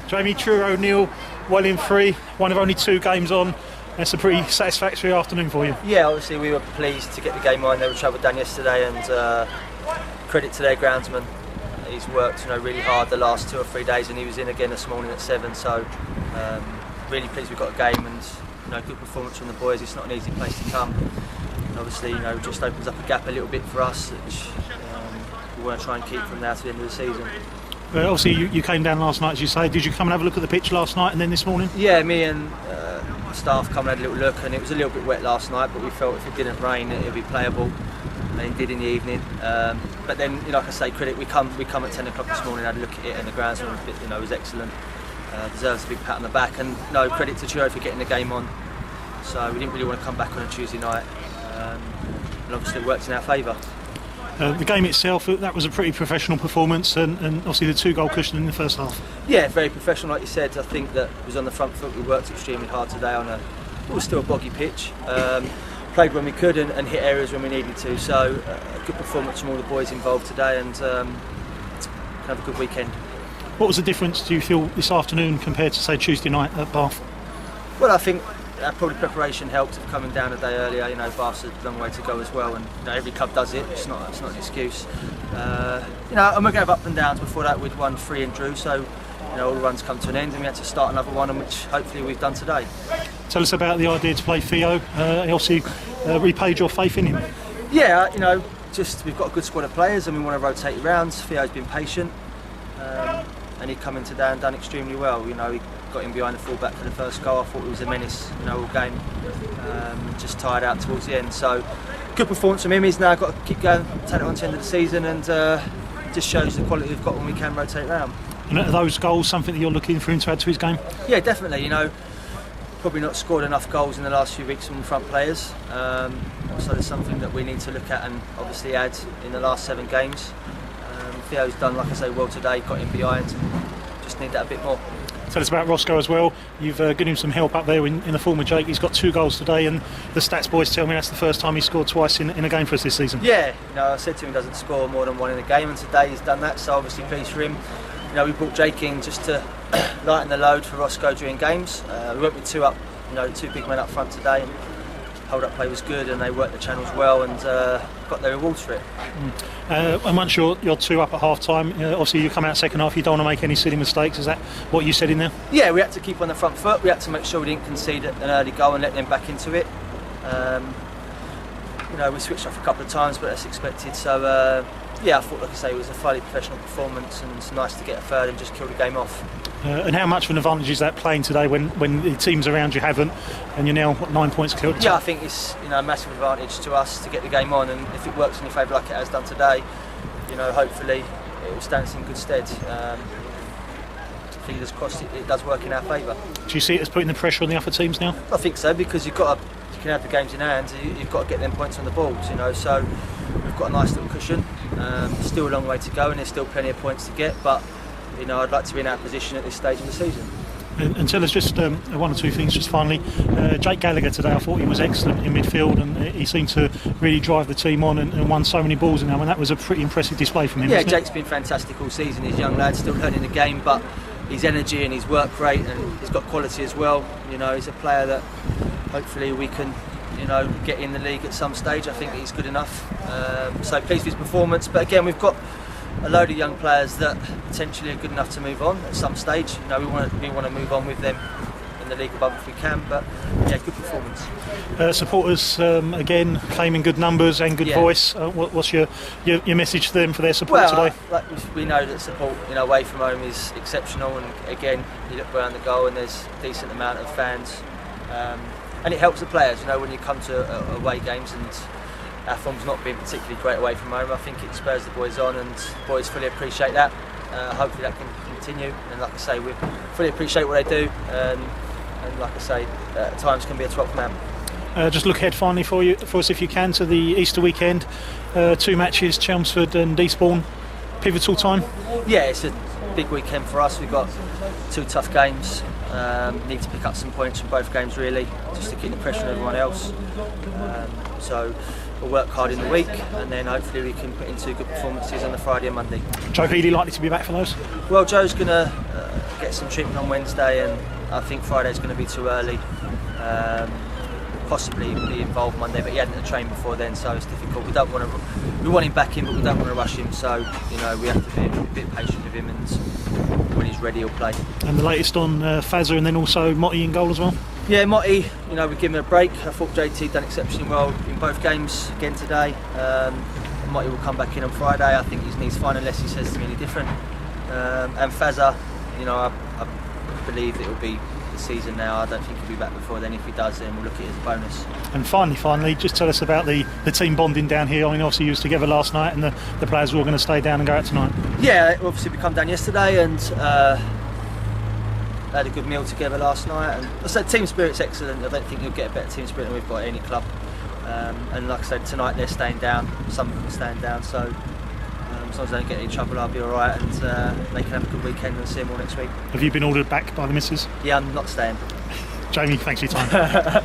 Jamie, Truro 0, Welling 3, one of only 2 games on. That's a pretty satisfactory afternoon for you. Yeah, obviously we were pleased to get the game on. They were travelled down yesterday, and credit to their groundsman. He's worked really hard the last 2 or 3 days, and he was in again this morning at 7. So really pleased we got a game, and good performance from the boys. It's not an easy place to come. And obviously, it just opens up a gap a little bit for us, which we want to try and keep from now to the end of the season. Obviously, you came down last night, as you say. Did you come and have a look at the pitch last night and then this morning? Yeah, me and staff come and had a little look, and it was a little bit wet last night, but we felt if it didn't rain, it would be playable. And it did in the evening. But then, like I say, credit. We come at 10 o'clock this morning, had a look at it, and the groundsman, was excellent. Deserves a big pat on the back, and no credit to Truro for getting the game on. So we didn't really want to come back on a Tuesday night, and obviously it worked in our favour. The game itself, that was a pretty professional performance, and obviously the 2-goal cushion in the first half. Yeah, very professional, like you said. I think that it was on the front foot. We worked extremely hard today on it was still a boggy pitch. Played when we could and hit areas when we needed to. So a good performance from all the boys involved today, and have a good weekend. What was the difference, do you feel, this afternoon compared to, say, Tuesday night at Bath? Well, I think probably preparation helped of coming down a day earlier. Bath's a long way to go as well, and every club does it. It's not an excuse. And we're going to have up and downs. Before that, we'd won 3 and drew, so all the runs come to an end, and we had to start another one, and which hopefully we've done today. Tell us about the idea to play Theo. He obviously repaid your faith in him. Yeah, just we've got a good squad of players, and we want to rotate around. Theo's been patient, and he come in today and done extremely well. He got in behind the full-back for the first goal. I thought he was a menace, all game. Just tired out towards the end. So good performance from him. He's now got to keep going, take it on to the end of the season, and just shows the quality we've got when we can rotate around. And are those goals something that you're looking for him to add to his game? Yeah, definitely. Probably not scored enough goals in the last few weeks from the front players. So there's something that we need to look at and obviously add in the last 7 games. Theo's done, like I say, well today, got in behind, and just need that a bit more. Tell us about Roscoe as well. You've given him some help up there in the form of Jake. He's got 2 goals today, and the stats boys tell me that's the first time he's scored twice in a game for us this season. Yeah, I said to him he doesn't score more than 1 in a game, and today he's done that, so obviously pleased for him. We brought Jake in just to lighten the load for Roscoe during games. We went with 2 up, 2 big men up front today, and hold-up play was good, and they worked the channels well, and got their rewards for it. And once you're 2 up at half-time, obviously you come out second half, you don't want to make any silly mistakes. Is that what you said in there? Yeah, we had to keep on the front foot. We had to make sure we didn't concede an early goal and let them back into it. We switched off a couple of times, but that's expected. So I thought, like I say, it was a fairly professional performance, and it's nice to get a third and just kill the game off. And how much of an advantage is that playing today when the teams around you haven't, and you're now 9 points clear? Yeah, I think it's a massive advantage to us to get the game on, and if it works in your favour like it has done today, hopefully it will stand us in good stead. Fingers crossed it does work in our favour. Do you see it as putting the pressure on the upper teams now? I think so, because you can have the games in hand, you've got to get them points on the board, so we've got a nice little cushion. Still a long way to go, and there's still plenty of points to get, but I'd like to be in our position at this stage of the season. And tell us just 1 or 2 things just finally. Jake Gallagher today, I thought he was excellent in midfield, and he seemed to really drive the team on and won so many balls in there. That was a pretty impressive display from him. Yeah, Jake's been fantastic all season. He's a young lad, still learning the game, but his energy and his work rate, and he's got quality as well. He's a player that hopefully we can get in the league at some stage. I think he's good enough. So pleased with his performance, but again we've got a load of young players that potentially are good enough to move on at some stage. We want to move on with them in the league above if we can, but yeah, good performance. Supporters again claiming good numbers and good voice. What's your message to them for their support today? We know that support away from home is exceptional, and again you look around the goal and there's a decent amount of fans, and it helps the players. When you come to away games and our form's not been particularly great away from home, I think it spurs the boys on, and the boys fully appreciate that. Hopefully that can continue, and like I say, we fully appreciate what they do, and like I say, at times can be a 12th man. Just look ahead finally for us if you can to the Easter weekend. 2 matches, Chelmsford and Eastbourne. Pivotal time? Yeah, it's a big weekend for us. We've got 2 tough games. Need to pick up some points from both games really, just to keep the pressure on everyone else. So we'll work hard in the week, and then hopefully we can put in 2 good performances on the Friday and Monday. Joe Healy likely to be back for those? Well, Joe's going to get get some treatment on Wednesday, and I think Friday's going to be too early. Possibly be involved Monday, but he hadn't trained before then, so it's difficult. We want him back in, but we don't want to rush him. So we have to be a bit patient with him, and when he's ready, he'll play. And the latest on Fazza, and then also Motti in goal as well. Yeah, Motti. We give him a break. I thought JT done exceptionally well in both games again today. Motti will come back in on Friday. I think his knee's fine unless he says to me any different. And Fazza, I believe it will be the season now. I don't think he'll be back before then. If he does, then we'll look at it as a bonus. And finally, just tell us about the team bonding down here. I mean, obviously you was together last night, and the players were all going to stay down and go out tonight. Yeah, obviously we come down yesterday and had a good meal together last night. And I said team spirit's excellent. I don't think you'll get a better team spirit than we've got at any club. And like I said, tonight they're staying down. Some of them are staying down, so as long as they don't get any trouble, I'll be all right, and they can have a good weekend and see them all next week. Have you been ordered back by the missus? Yeah, I'm not staying. Jamie, thanks for your time.